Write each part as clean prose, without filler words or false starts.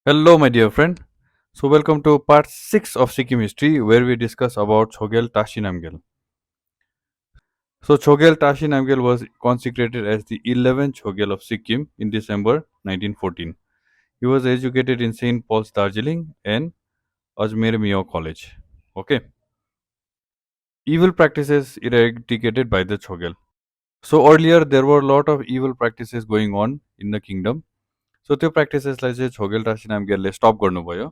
Hello, my dear friend. So, welcome to part 6 of Sikkim History, where we discuss about Chogyal Tashi Namgyal. So, Chogyal Tashi Namgyal was consecrated as the 11th Chogyal of Sikkim in December 1914. He was educated in St. Paul's, Darjeeling and Ajmer Mio College. Okay. Evil practices eradicated by the Chogyal. So, earlier there were a lot of evil practices going on in the kingdom. So, त्यो practicesलाई चाहिँ छोगेल टासी नामग्यालले स्टप गर्नुभयो.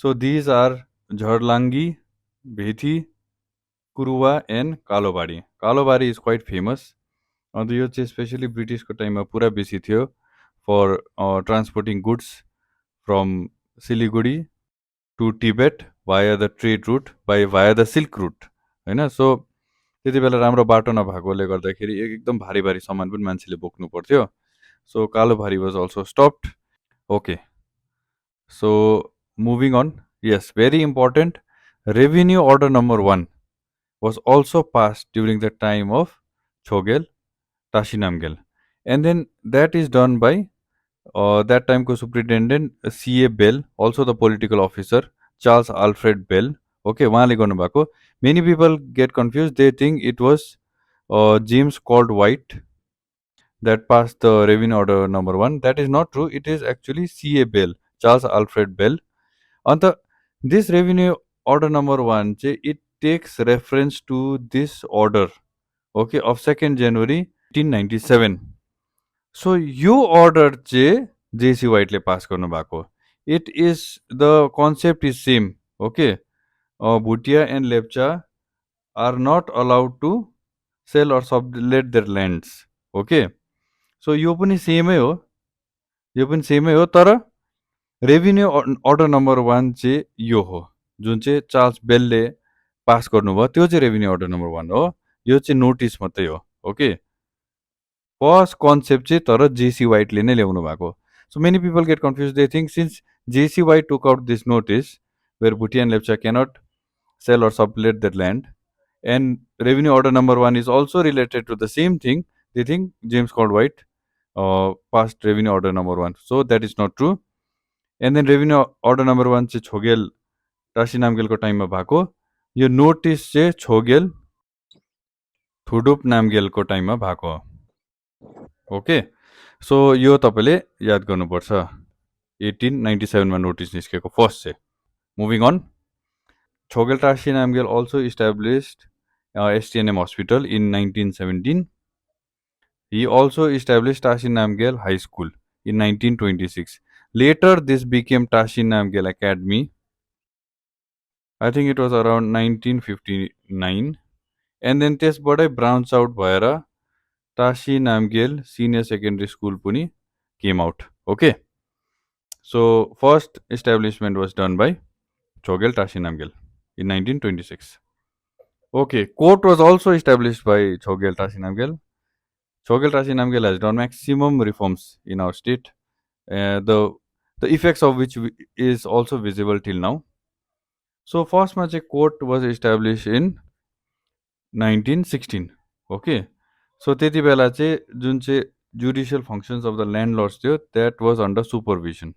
So, these are Jharlangi, Bethi, Kuruwa and Kalobari. Kalobari is quite famous. यो चाहिँ specially ब्रिटिसको टाइममा पुरा बेसी थियो for transporting goods from Siliguri to Tibet via the trade route via the silk route होइन. सो त्यति बेला राम्रो बाटो नभएकोले गर्दाखेरि एकदम भारी भारी सामान पनि मान्छेले बोक्नु पर्थ्यो. सो कालोभारी was also stopped. Okay, so moving on. Yes, very important. Revenue order number 1 was also passed during the time of Chogyal Tashi Namgyal. And then that is done by that time ko superintendent C.A. Bell, also the political officer, Charles Alfred Bell. Okay, उहाँले गर्नुभएको. Many people get confused. They think it was James called White that passed the revenue order number 1. That is not true. It is actually C.A. Bell, Charles Alfred Bell. अन्त this revenue order number 1 चाहिँ it takes reference to this order, okay, of 2nd January 1897. So yo order चाहिँ JC White ले पास गर्नु भएको. It is the concept is same, okay. Bhutia and Lepcha are not allowed to sell or sublet their lands, okay. So यो पनि सेमै हो तर revenue order number 1 चाहिँ यो हो जुन चाहिँ चार्ल्स बेलले पास गर्नुभयो. त्यो चाहिँ रेभिन्यू अर्डर नम्बर 1 हो. यो चाहिँ नोटिस मात्रै हो. ओके, फर्स्ट कन्सेप्ट चाहिँ तर जेसी वाइटले नै ल्याउनु भएको. So many people get confuse. They think since J C White took out this notice where Bhutia and Lepcha cannot sell or sublet that land and revenue order number 1 is also related to the same thing, they think James called White passed revenue order number 1. So that is not true. And then revenue order number 1 चाहिँ छोगेल टासी नामगेलको टाइममा भएको. यो notice चाहिँ छोगेल थुडुप नामगेलको टाइममा भएको. Okay, सो यो तपाईँले याद गर्नुपर्छ. 1897 मा नोटिस निस्केको फर्स्ट चाहिँ. Moving on. Chogyal Tashi Namgyal also established STNM Hospital in 1917. He also established Tashi Namgyal High School in 1926. Later, this became Tashi Namgyal Academy. I think it was around 1959. And then त्यसबाटै branch out भएर Tashi Namgyal senior secondary school पनि came out. Okay, so first establishment was done by Chogyal Tashi Namgyal in 1926. Okay, court was also established by Chogyal Tashi Namgyal. Chogyal Tashi Namgyal has done maximum reforms in our state, the effects of which is also visible till now. So first ma चाहिँ court was established in 1916. Okay, so त्यति बेला चाहिँ जुन चाहिँ judicial functions of the landlords थियो that was under supervision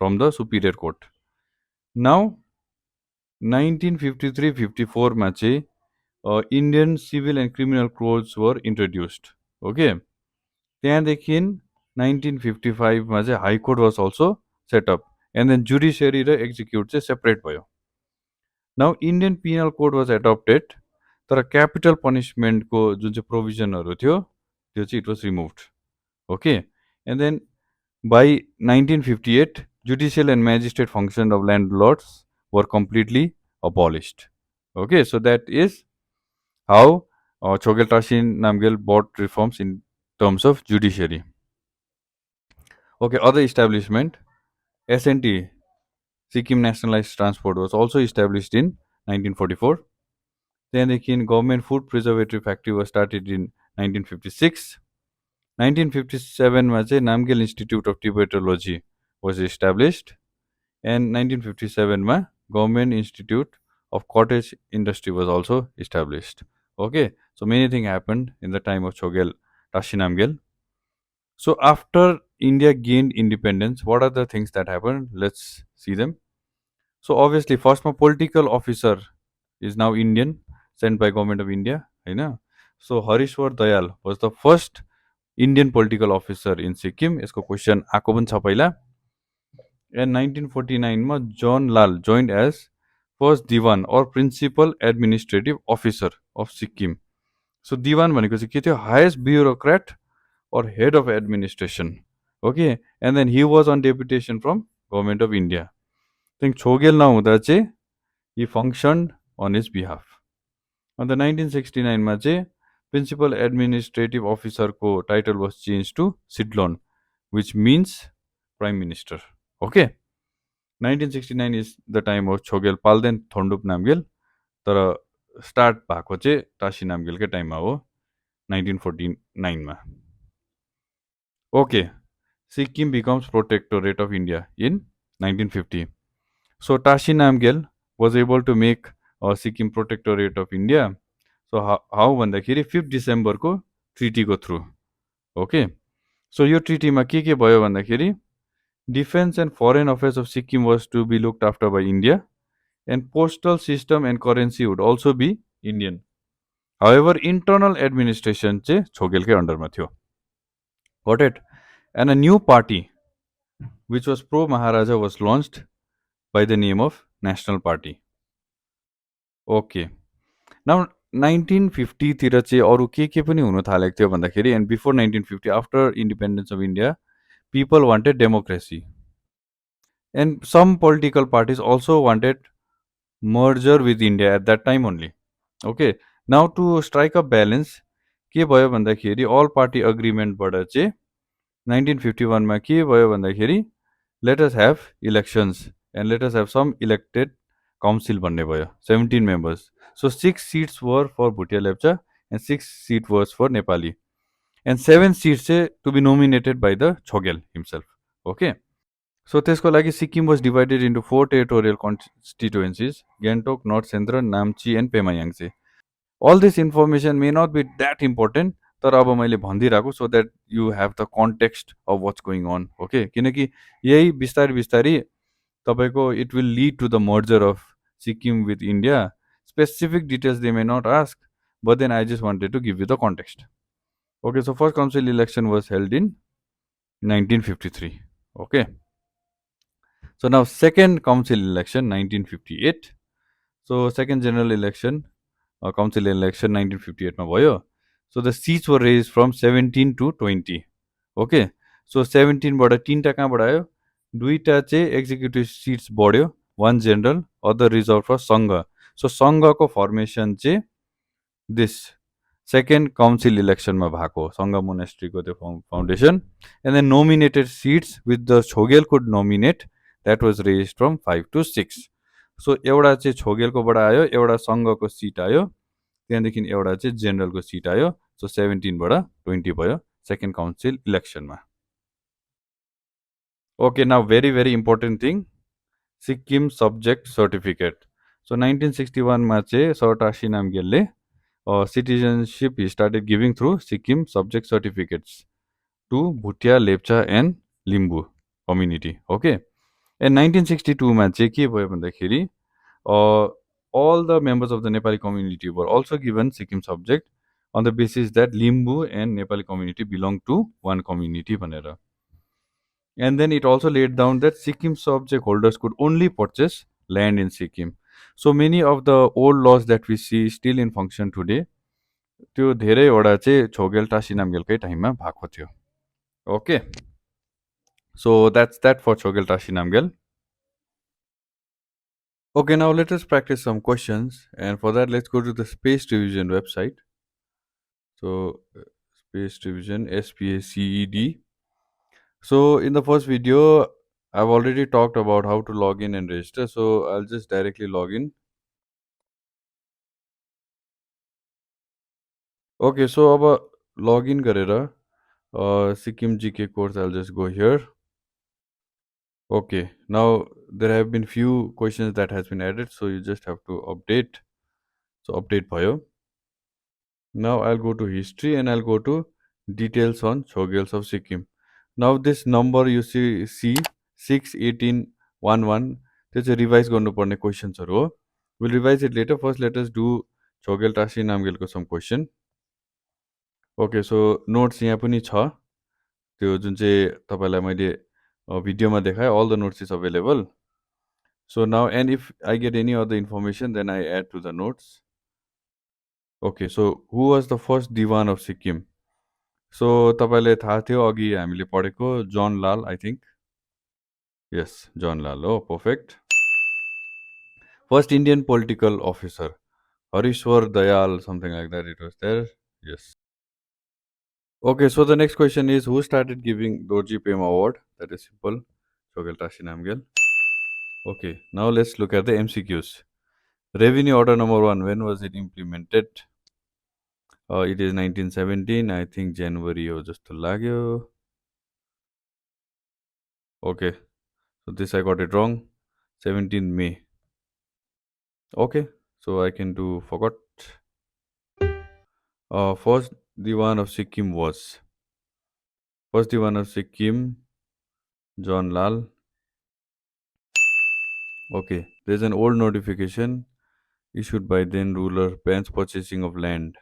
from the superior court. Now 1953-54 मा चाहिँ Indian civil and criminal codes were introduced. Okay, त्यहाँदेखि 1955 मा चाहिँ high court was also set up and then judiciary र एक्जिक्युट चाहिँ separate भयो. Now Indian penal code was adopted, तर capital पनिसमेन्टको जुन चाहिँ प्रोभिजनहरू थियो त्यो चाहिँ it was removed. Okay, and then by 1958 judicial and magistrate function of landlords were completely abolished. Okay, so that is how Chogyal Tashi Namgyal brought reforms in terms of judiciary. Okay, other establishment, SNT, Sikkim Nationalized Transport, was also established in 1944. Then again, Government Food Preservative Factory was started in 1956. 1957 मा चाहिँ Namgyal Institute of Tibetology was established, and 1957 मा Government Institute of Cottage Industry was also established. Okay, so many things happened in the time of Chogyal Tashi Namgyal. So after India gained independence, what are the things that happened? Let's see them. So obviously first my political officer is now Indian, sent by government of India, होइन. So Harishwar Dayal was the first Indian political officer in Sikkim. यसको question आएको पनि छ पहिला. And 1949 मा John Lal joined as first Diwan or principal administrative officer of Sikkim. So Diwan भनेको चाहिँ के थियो? Highest bureaucrat or head of administration. Okay, and then he was on deputation from government of India. Then Chogyal नहुँदा चाहिँ he functioned on his behalf. On the 1969 मा चाहिँ principal administrative officer को title was changed to Sidlon, which means prime minister. Okay, 1969 is the time of Chogyal Palden Thondup Namgyal. तर start भएको चाहिँ टासी नामग्यालकै टाइममा हो 1949 मा. Okay, Sikkim becomes Protectorate of India in 1950. So Tashi Namgyal was able to make Sikkim Protectorate of India. So how भन्दाखेरि 5 डिसेम्बरको ट्रिटीको through. Okay, सो यो ट्रिटीमा के भयो भन्दाखेरि defence and foreign affairs of Sikkim was to be looked after by India and postal system and currency would also be Indian. However internal administration चाहिँ छोगेलकै अन्डरमा थियो. Got it. And a new party which was pro maharaja was launched by the name of National Party. Okay. Now 1950 तिर चाहिँ अरु के पनि हुन थालेको थियो भन्दाखेरि, and before 1950, after independence of India, people wanted democracy. And some political parties also wanted merger with India at that time only. Okay. Now to strike a balance, के भयो भन्दाखेरि all party agreement बाट चाहिँ 1951 मा के भयो भन्दाखेरि let us have elections and let us have some elected council भन्ने भयो 17 members. So 6 seats were for Bhutia Lepcha and 6 seats was for Nepali. And 7 seats to be nominated by the Chogyal himself. Okay. So त्यसको लागि Sikkim was divided into 4 territorial constituencies: Gantok, North Central, Namchi and Pemayangse. All this information may not be that important, तर अब मैले भनिदिइरहेको so that you have the context of what's going on. Okay, किनकि यही बिस्तारै बिस्तारै तपाईँको it will lead to the merger of Sikkim with India. Specific details they may not ask, but then I just wanted to give you the context. Okay, so first council election was held in 1953. Okay, so now second council election 1958. So second general election council election 1958 मा भयो. So the seats were raised from 17 to 20. Okay, so 17 बाट 3 टा कहाँबाट आयो? 2 टा चाहिँ executive seats बढ्यो, 1 general, other reserve फर संघ. सो संघको फर्मेसन चाहिँ दिस सेकेन्ड काउन्सिल इलेक्सनमा भएको संघ मोनेस्ट्रीको त्यो foundation. And then nominated seats with the Chogyal could nominate, that was raised from 5 to 6. So एउटा चाहिँ छोगेलकोबाट आयो, एउटा संघको सिट आयो, त्यहाँदेखि एउटा चाहिँ जेनरलको सिट आयो. सो 17 बाट 20 भयो सेकेन्ड काउन्सिल इलेक्सनमा. Okay, now very important thing, Sikkim Subject Certificate. So 1961 मा चाहिँ Sir Tashi Namgyalले citizenship he started giving through Sikkim Subject Certificates to Bhutia, Lepcha and Limbu community. Okay, and 1962 मा चाहिँ के भयो भन्दाखेरि all the members of the Nepali community were also given Sikkim subject on the basis that Limbu and Nepali community belong to one community भनेर. And then it also laid down that Sikkim subject holders could only purchase land in Sikkim. So many of the old laws that we see still in function today, त्यो धेरैवटा चाहिँ छोगेल टासी नामग्यालकै टाइममा भएको थियो. Okay, so that's that for Chogyal Tashi Namgyal. Okay, now let us practice some questions, and for that let's go to the Space Division website. So Space Division, SPACED. So in the first video, I've already talked about how to log in and register. So I'll just directly log in. Okay, so अब login गरेर Sikkim GK course, I'll just go here. Okay, now there have been few questions that has been added, so you just have to update. So update भयो. Now I'll go to history and I'll go to details on Chogyals of Sikkim. Now this number you see 6, 18, 11, त्यो चाहिँ revise गर्नुपर्ने क्वेसन्सहरू हो. We'll revise it later. First, let us do Chogyal Tashi Namgyalको some question. Okay, so notes यहाँ पनि छ. त्यो जुन चाहिँ तपाईँलाई मैले भिडियोमा देखाएँ, all the notes is available. So now, and if I get any other information, then I add to the notes. Okay, so who was the first Diwan of Sikkim? So तपाईँलाई थाहा थियो अघि हामीले पढेको John Lal, I think. Yes, John Lal. Oh, perfect. First Indian political officer, Harishwar Dayal, something like that. It was there. Yes. Okay, so the next question is who started giving Dorji Pema Award? That is simple. Chogyal Tashi Namgyal. Okay, now let's look at the MCQs. Revenue Order number 1, when was it implemented? It is 1917, I think January हो जस्तो लाग्यो. Okay, so this I got it wrong. 17th May. Okay, so I can do forgot. First Diwan of Sikkim was. First Diwan of Sikkim, John Lal. Okay, there's an old notification issued by then ruler bans purchasing of land.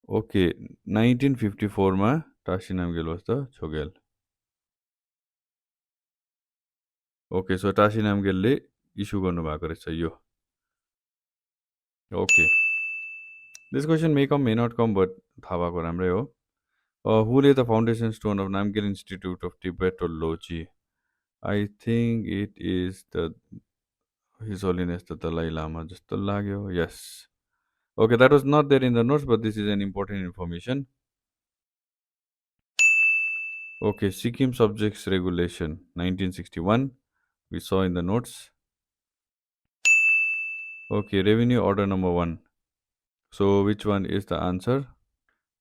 Okay, 1954 मा Tashi Namgyal was the Chogyal. Okay, so Tashi Namgyal ले issue गर्नु भएको रहेछ यो. Okay, this question may come, may not come, but थाहा भएको राम्रै हो. Who laid the foundation stone of Namgyal Institute of Tibetology? I think it is the His Holiness the Dalai Lama जस्तो लाग्यो. Yes. Okay, that was not there in the notes, but this is an important information. Okay, Sikkim Subjects Regulation 1961. We saw in the notes. Okay, Revenue Order number 1. So which one is the answer?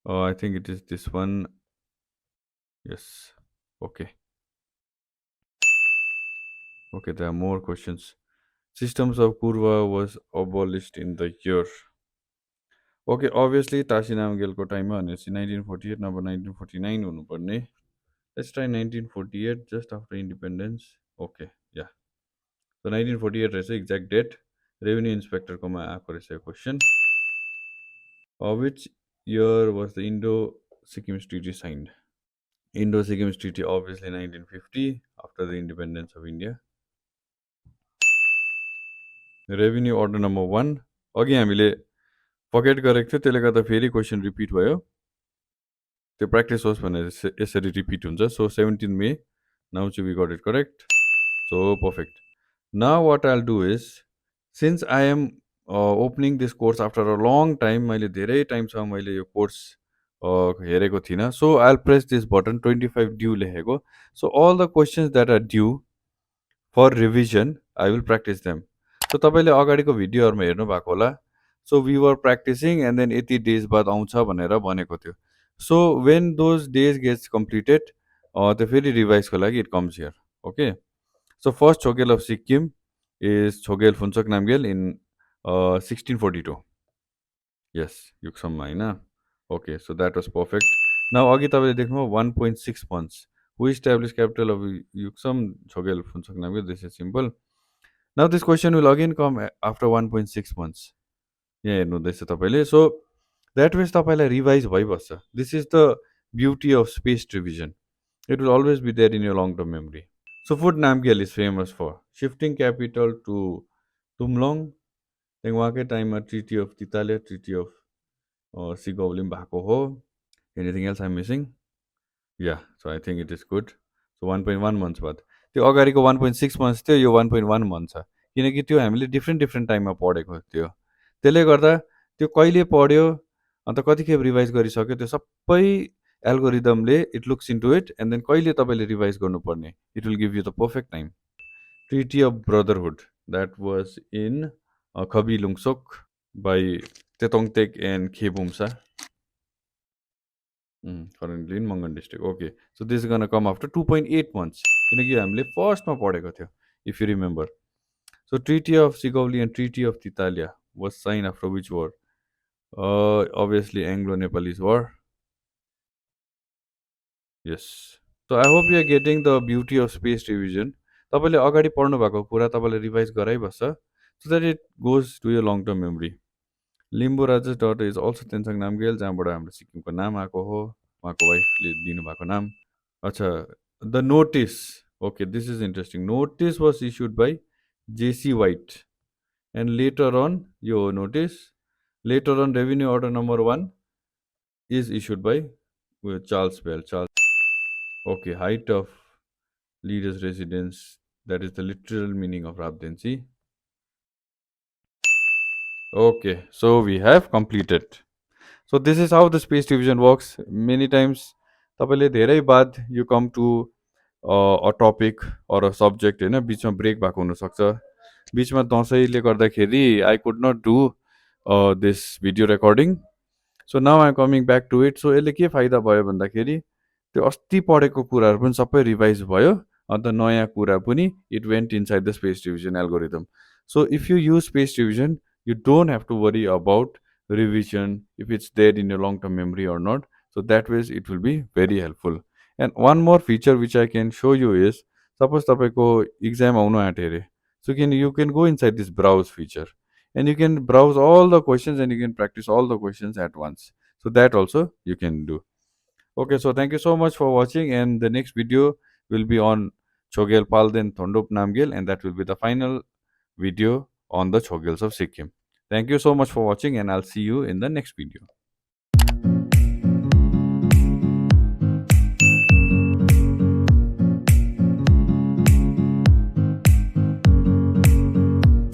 I think it is this one. Yes. Okay. Okay, there are more questions. Systems of Purva was abolished in the year. Okay, obviously Tashi Namgyalको टाइममा भनेपछि 1948 नभए 1949 हुनुपर्ने. Let's try 1948, just after independence. Okay, yeah. So 1948 रहेछ exact date. Revenue Inspector कोमा आएको रहेछ question. Which year was the Indo-Sikkim Treaty signed? Indo-Sikkim Treaty obviously 1950, after the independence of India. Revenue Order number 1. अघि हामीले forget गरेको थियो, त्यसले गर्दा फेरि क्वेसन रिपिट भयो. त्यो प्र्याक्टिस होस् भनेर यसरी रिपिट हुन्छ. सो 17 May. Now we got it correct. So perfect. Now what I'll do is, since I am opening this course after a long time, मैले धेरै टाइमसम्म मैले यो कोर्स हेरेको थिइनँ. So I'll press this button 25 due लेखेको. So all the questions that are due for revision, I will practice them. So तपाईँले अगाडिको भिडियोहरुमा हेर्नु भएको होला. So we were practicing and then 80 days बाद आउँछ भनेर भनेको थियो. So when those days gets completed, त्यो फेरि रिभाइज को लागि it comes here. Okay. So first Chogyal of Sikkim is Chogyal Phuntsok Namgyal in 1642. Yes, युक्सममा Hahn. Okay, so that was perfect. Now अघि तपाईले देख्नुभयो 1.6 months. Who established capital of Yuksam? Chogyal Phuntsok Namgyal. This is simple. Now this question will again come after 1.6 months. यहाँ हेर्नुहुँदैछ तपाईले. So that means तपाईलाई revise भइबस्छ. This is the beauty of spaced revision. It will always be there in your long term memory. So Fort Namgyal is famous for shifting capital to Tumlong. Then उहाँकै टाइममा Treaty of Titalia, Treaty of Sigaulim भएको हो. Anything else I'm missing? Yeah, so I think it is good. So 1.1 months बाद. त्यो अगाडिको 1.6 months थियो, यो 1.1 months छ. किनकि त्यो हामीले डिफ्रेन्ट टाइममा पढेको थियो. त्यसले गर्दा त्यो कहिले पढ्यो अन्त कतिखेप रिभाइज गरिसक्यो त्यो सबै एल्गोरिदमले it looks into it and then कहिले तपाईले रिभाइज गर्नुपर्ने. It will give you the perfect time. Treaty of Brotherhood, that was in Khabi Lungsok by Tetongtek and Khebumsa. Currently in Mangan district. Okay, so this is gonna come after 2.8 months. किनकि हामीले फर्स्टमा पढेको थियो, if you remember. So Treaty of Sigovli and Treaty of Titalia was signed after which war? Obviously Anglo-Nepalese War. Yes. So I hope you are getting the beauty of space revision. तपाईँले अगाडि पढ्नु भएको कुरा तपाईँले revise गराइबस्छ so that it goes to your long term memory. Limbu Rajesh dot is also Tensang Namgyal जहाँबाट हाम्रो सिक्किमको नाम आएको हो उहाँको वाइफले दिनुभएको नाम अच्छा the notice okay this is interesting notice was issued by J C White and letter on यो notice letter on revenue order number 1 is issued by Charles Bell Charles okay height of leaders residence that is the literal meaning of Rabdensi. Okay, so we have completed. So this is how the space division works. Many times तपाईँले धेरै बाद you come to a topic or a subject होइन बिचमा break भएको हुनसक्छ बिचमा दसैँले गर्दाखेरि I could not do this video recording. So now I'm coming back to it. So यसले के फाइदा भयो भन्दाखेरि त्यो अस्ति पढेको कुराहरू पनि सबै रिभाइज भयो अन्त नयाँ कुरा पनि it went inside the space division algorithm so if you use space division you don't have to worry about revision if it's there in your long term memory or not, so that ways it will be very helpful. And one more feature which I can show you is suppose तपाईको exam आउनु आँट्यो अरे so you can go inside this browse feature and you can browse all the questions and you can practice all the questions at once, so that also you can do. Okay, so thank you so much for watching and the next video will be on Chogyal Palden Thondop Namgyal and that will be the final video on the Chogyals of Sikkim. Thank you so much for watching and I'll see you in the next video.